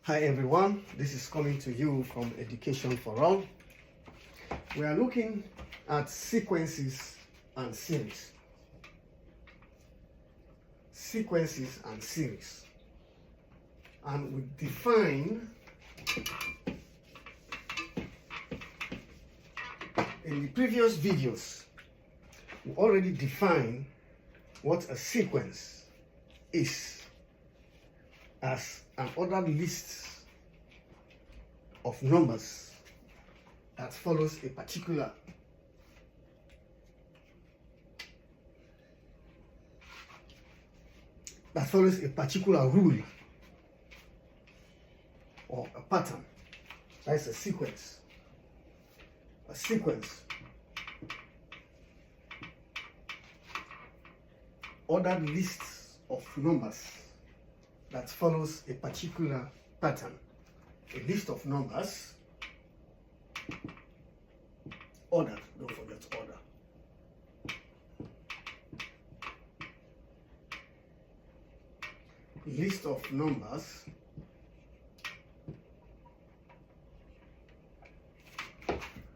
Hi everyone, this is coming to you from Education for All. We are looking at sequences and series. Sequences and series. And we define in the previous videos, we already defined what a sequence is as an ordered list of numbers that follows a particular rule or a pattern. That is a sequence. A sequence. Ordered lists of numbers that follows a particular pattern. A list of numbers, ordered, don't forget order. List of numbers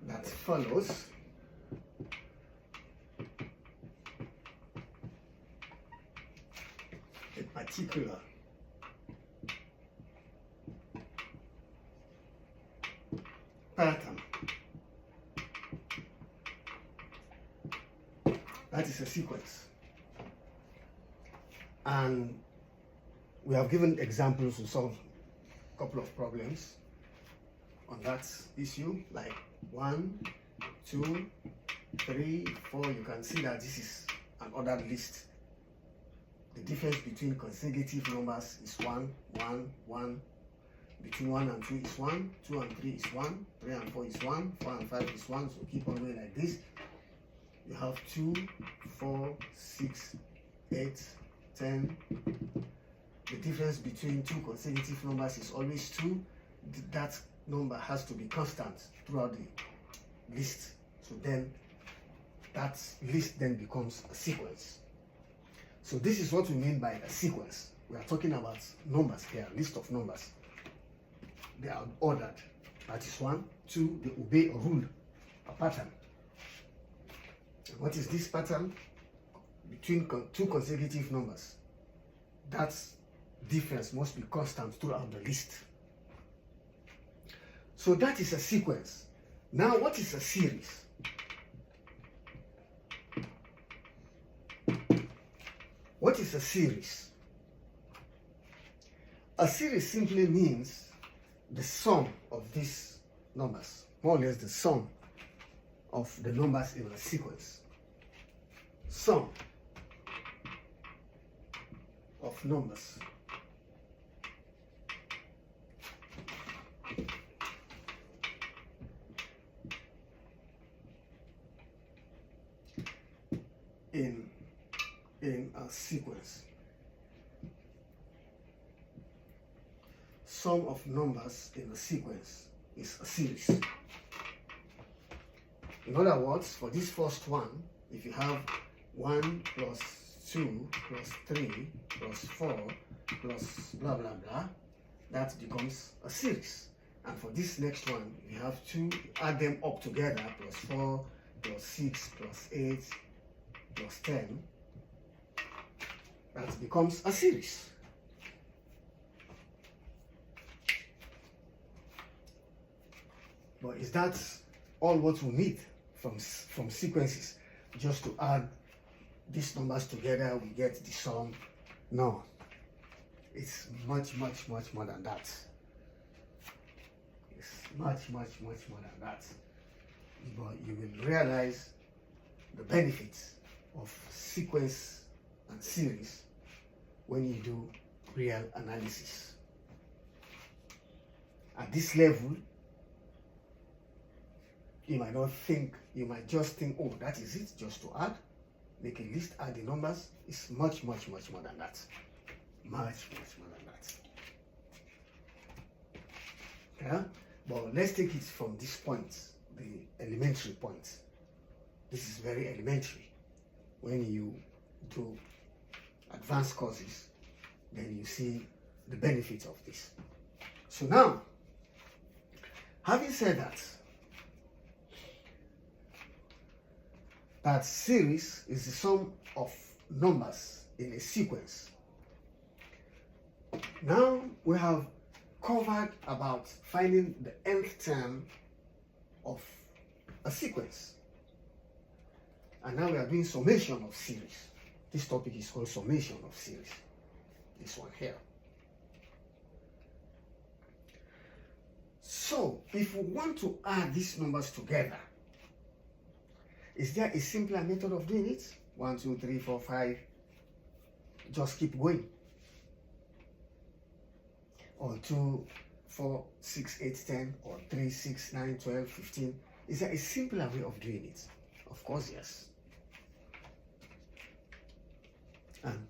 that follows a particular pattern. That is a sequence. And we have given examples to solve a couple of problems on that issue, like 1, 2, 3, 4. You can see that this is an ordered list. The difference between consecutive numbers is 1, 1, 1. Between 1 and 2 is 1, 2 and 3 is 1, 3 and 4 is 1, 4 and 5 is 1. So keep on going like this. You have 2, 4, 6, 8, 10. The difference between two consecutive numbers is always 2. That number has to be constant throughout the list. So then that list then becomes a sequence. So this is what we mean by a sequence. We are talking about numbers here, list of numbers. They are ordered. That is 1. 2, they obey a rule, a pattern. And what is this pattern? Between two consecutive numbers. That difference must be constant throughout the list. So that is a sequence. Now what is a series? What is a series? A series simply means the sum of these numbers, more or less the sum of the numbers in a sequence. Sum of numbers. In a sequence. Sum of numbers in a sequence is a series. In other words, for this first one, if you have 1 plus 2 plus 3 plus 4 plus blah blah blah, that becomes a series. And for this next one, you have 2, add them up together, plus 4 plus 6 plus 8 plus 10, that becomes a series. But is that all what we need from sequences? Just to add these numbers together, we get the sum? No. It's much more than that. It's much more than that. But you will realize the benefits of sequence and series when you do real analysis. At this level, you might not think, you might just think, oh, that is it, just to add, make a list, add the numbers. It's much more than that. Much more than that. Yeah? But let's take it from this point, the elementary point. This is very elementary. When you do advanced courses, then you see the benefits of this. So now, having said that series is the sum of numbers in a sequence. Now we have covered about finding the nth term of a sequence. And now we are doing summation of series. This topic is called summation of series. This one here. So, if we want to add these numbers together, is there a simpler method of doing it? 1, 2, 3, 4, 5. Just keep going. Or 2, 4, 6, 8, 10, or 3, 6, 9, 12, 15. Is there a simpler way of doing it? Of course, yes. And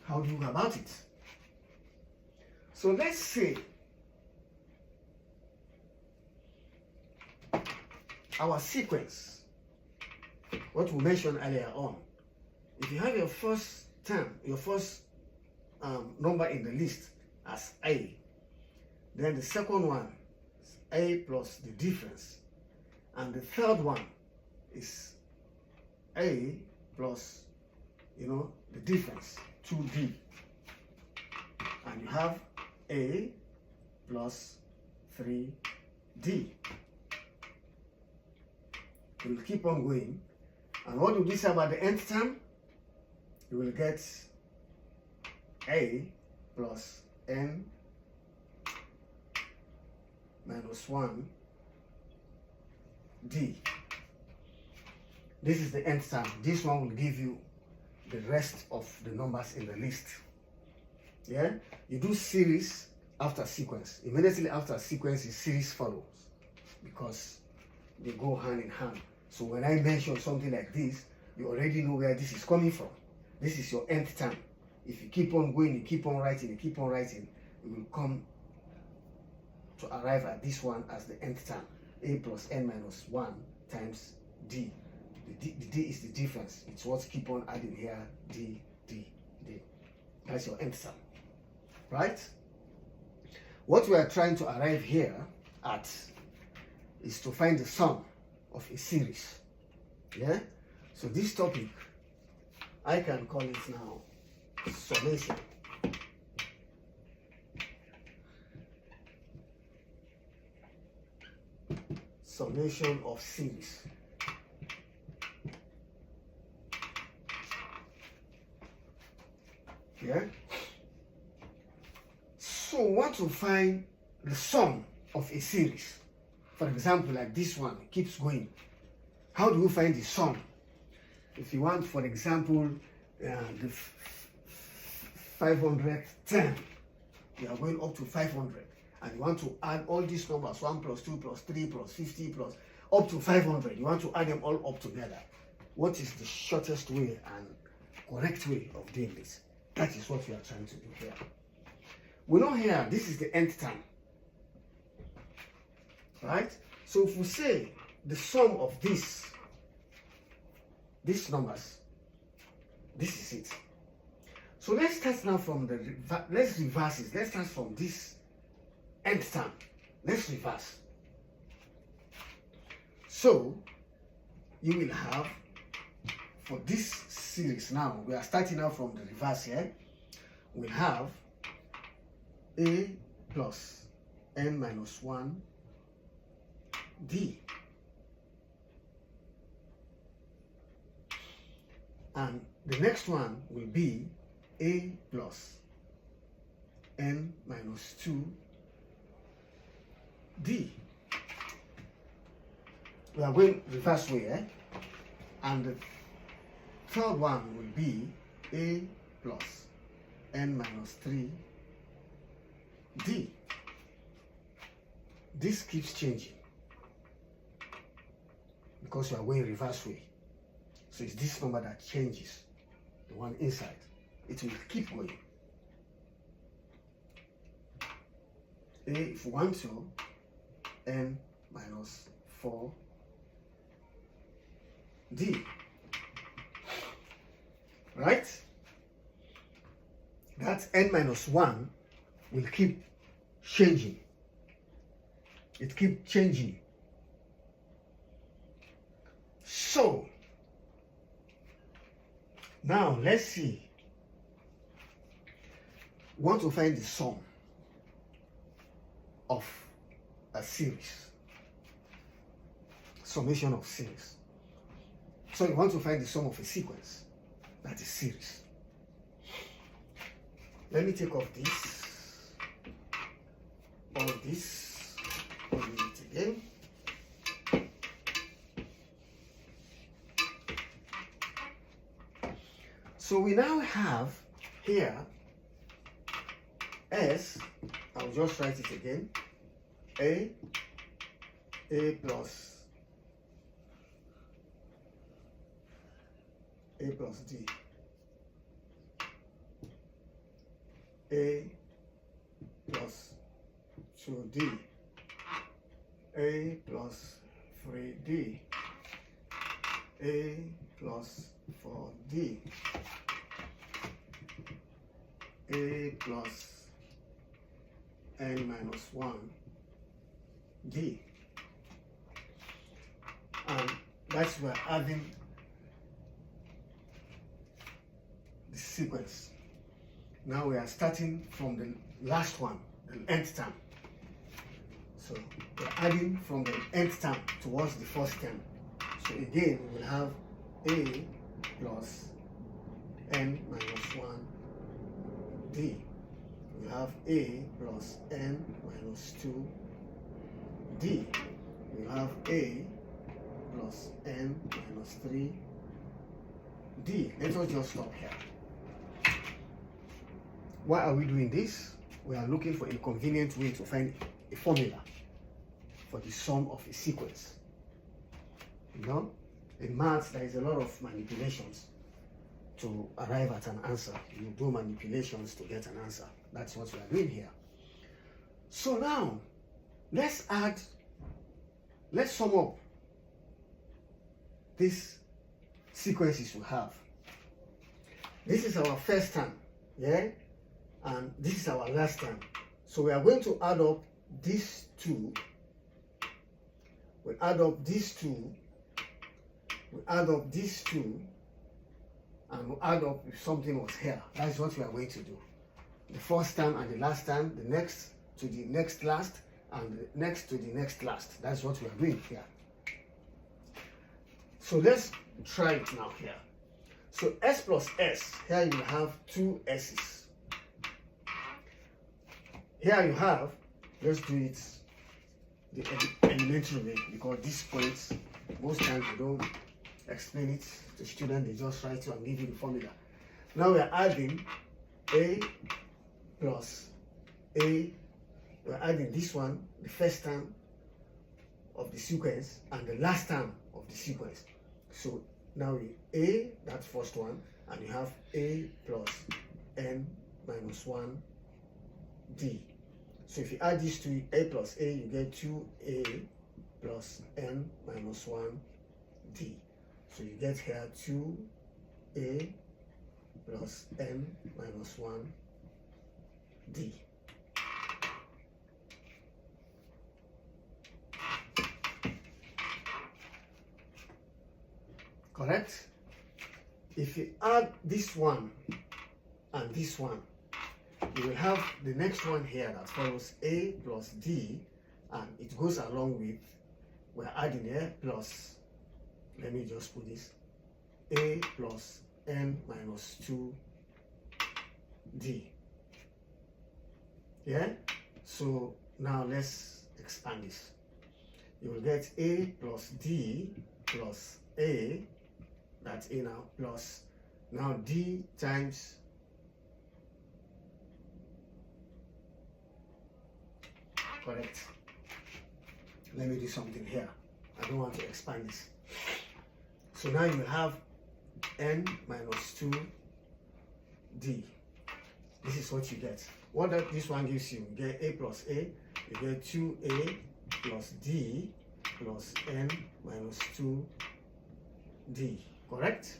how do you go about it? So let's say our sequence, what we mentioned earlier on. If you have your first term, your first number in the list as A, then the second one is A plus the difference, and the third one is A plus, the difference, 2D, and you have A plus 3D. You will keep on going, and what will you say about the nth term? You will get A plus n minus 1 D. This is the nth term. This one will give you the rest of the numbers in the list. Yeah, you do series after sequence. Immediately after sequence is series follows, because they go hand in hand. So when I mention something like this, you already know where this is coming from. This is your nth term. If you keep on going, you keep on writing, you will come to arrive at this one as the nth term. A plus n minus 1 times D. The D is the difference. It's what keep on adding here, D. That's your nth term, right? What we are trying to arrive here at is to find the sum of a series. Yeah? So this topic, I can call it now summation. Summation of series. Yeah? So we want to find the sum of a series. For example, like this one, it keeps going. How do you find the sum? If you want, for example, the 500th term, you are going up to 500, and you want to add all these numbers, 1 plus 2 plus 3 plus 50 plus, up to 500. You want to add them all up together. What is the shortest way and correct way of doing this? That is what we are trying to do here. We know here, this is the nth term. Right? So if we say the sum of these numbers, this is it. So let's start now from let's reverse it. Let's start from this nth term. Let's reverse. So you will have, for this series now, we are starting out from the reverse here. We'll have A plus n minus 1 D. And the next one will be A plus n minus 2 D. We are going reverse way, eh? And the third one will be A plus n minus 3 D. This keeps changing because you are going reverse way. So it's this number that changes, the one inside. It will keep going. A, if you want to, n minus 4 D. Right? That n minus 1 will keep changing. It keeps changing. So now let's see. We want to find the sum of a series. Summation of series. So you want to find the sum of a sequence. That is series. Let me take off this. All this. I'll do it again. So we now have here S, I'll just write it again, A plus D, A plus 2D, A plus 3D, A plus 4D, A plus n minus 1 D. And that's we're adding the sequence. Now we are starting from the last one, the nth term. So we're adding from the nth term towards the first term. So again, we will have A plus n minus 1 D. We have A plus n minus 2 D. We have A plus n minus 3 D. Let us just stop here. Why are we doing this? We are looking for a convenient way to find a formula for the sum of a sequence. You know, in maths there is a lot of manipulations to arrive at an answer. You do manipulations to get an answer. That's what we are doing here. So now, let's sum up these sequences we have. This is our first term, yeah? And this is our last term. So we are going to add up these two. We add up these two. We add up these two. And we'll add up if something was here. That's what we are going to do. The first term and the last term, the next to the next last, and the next to the next last. That's what we are doing here. So let's try it now here. So S plus S, here you have two S's. Here you have, let's do it the elementary way, because these points, most times we don't explain it to students, they just write you and give you the formula. Now we are adding A plus A, we're adding this one, the first term of the sequence, and the last term of the sequence. So now we A, that first one, and you have A plus n minus 1 D. So if you add these two, A plus A, you get 2A plus n minus 1 D. So you get here 2A plus n minus 1 D. Correct? If you add this one and this one, you will have the next one here that follows A plus D, and it goes along with, we're adding here plus, let me just put this, A plus n minus 2 D. Yeah? So now let's expand this. You will get A plus D plus A, that's A now, plus now D times correct. Let me do something here. I don't want to expand this. So now you will have n minus 2 D. This is what you get. What this one gives you, you get A plus A, you get 2A plus D plus n minus 2 D. Correct?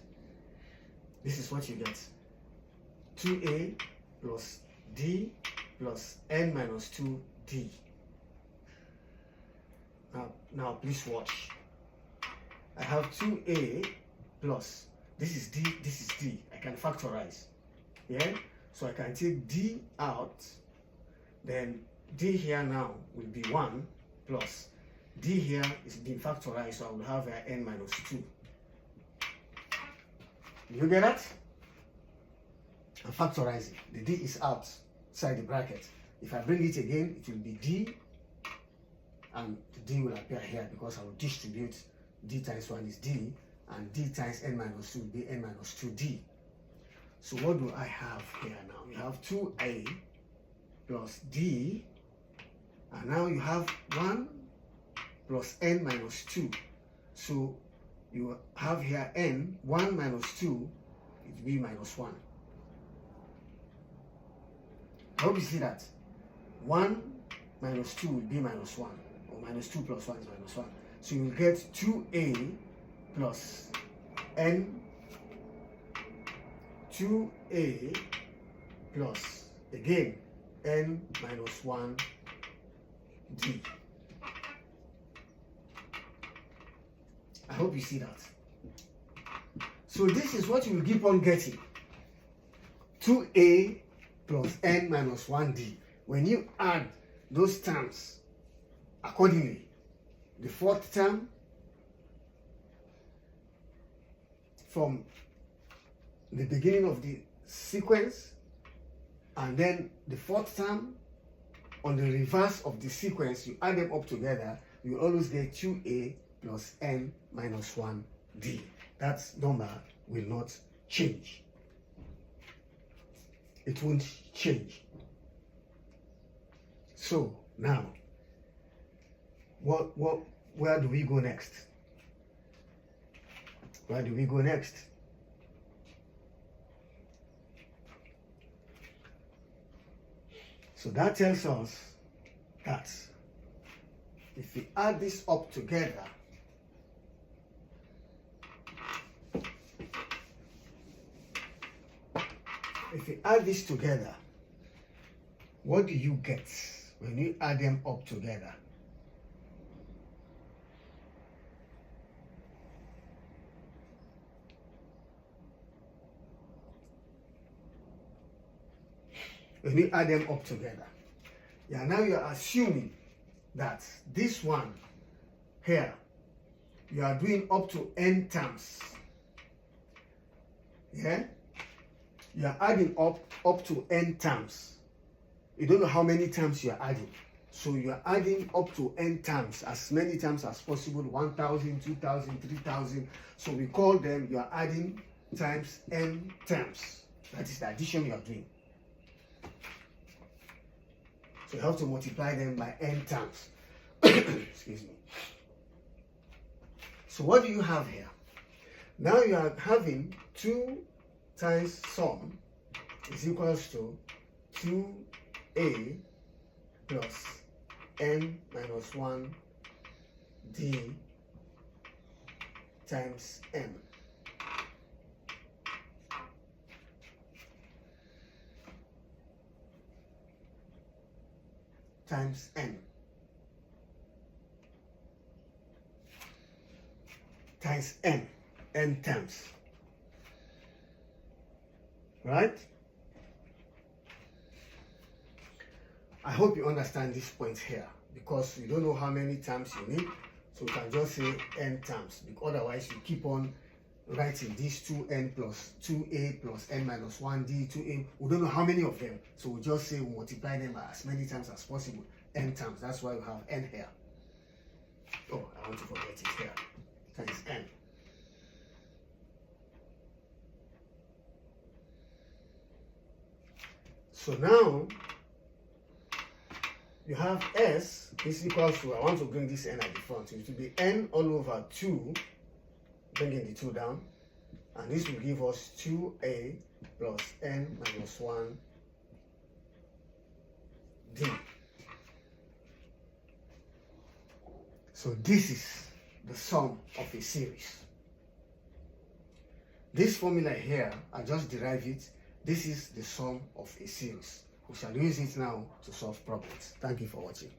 This is what you get. 2A plus D plus n minus 2 D. Now please watch. I have 2A plus, this is D, this is D. I can factorize. Yeah? So I can take D out, then D here now will be 1 plus D here is being factorized, so I will have n minus 2. You get that? I'm factorizing. The D is outside the bracket. If I bring it again, it will be D, and the D will appear here because I will distribute D times 1 is D, and D times n minus 2 will be n minus 2D. So what do I have here now? You have 2A plus D, and now you have 1 plus n minus 2. So you have here n, 1 minus 2, it will be minus 1. I hope you see that. 1 minus 2 will be minus 1, or minus 2 plus 1 is minus 1. So you will get 2A plus n, 2A plus, again, n minus 1 D. I hope you see that. So this is what you will keep on getting. 2A plus n minus 1D. When you add those terms accordingly, the fourth term from the beginning of the sequence, and then the fourth term on the reverse of the sequence, you add them up together, you always get 2A plus n minus 1D. That number will not change. It won't change. So now, where do we go next? Where do we go next? So that tells us that if we add this up together, what do you get when you add them up together? When you add them up together, yeah, now you're assuming that this one here, you are doing up to n terms. Yeah? You are adding up to n terms. You don't know how many times you are adding. So you are adding up to n times, as many times as possible, 1,000, 2,000, 3,000. So we call them, you are adding times n terms. That is the addition you are doing. So you have to multiply them by n times. Excuse me. So what do you have here? Now you are having 2 times sum is equals to 2A plus n minus 1 D times m. Times n times n terms, right? I hope you understand this point here, because you don't know how many times you need, so you can just say n times. Otherwise, you keep on writing these 2n plus 2a plus n minus 1d, 2a. We don't know how many of them, so we just say we multiply them by as many times as possible, n times. That's why we have n here. Oh, I want to forget it here. Times n. So now you have s is equals to, I want to bring this n at the front, so it will be n all over 2, bringing the 2 down, and this will give us 2a plus n minus 1 d. So this is the sum of a series. This formula here, I just derived it. This is the sum of a series. We shall use it now to solve problems. Thank you for watching.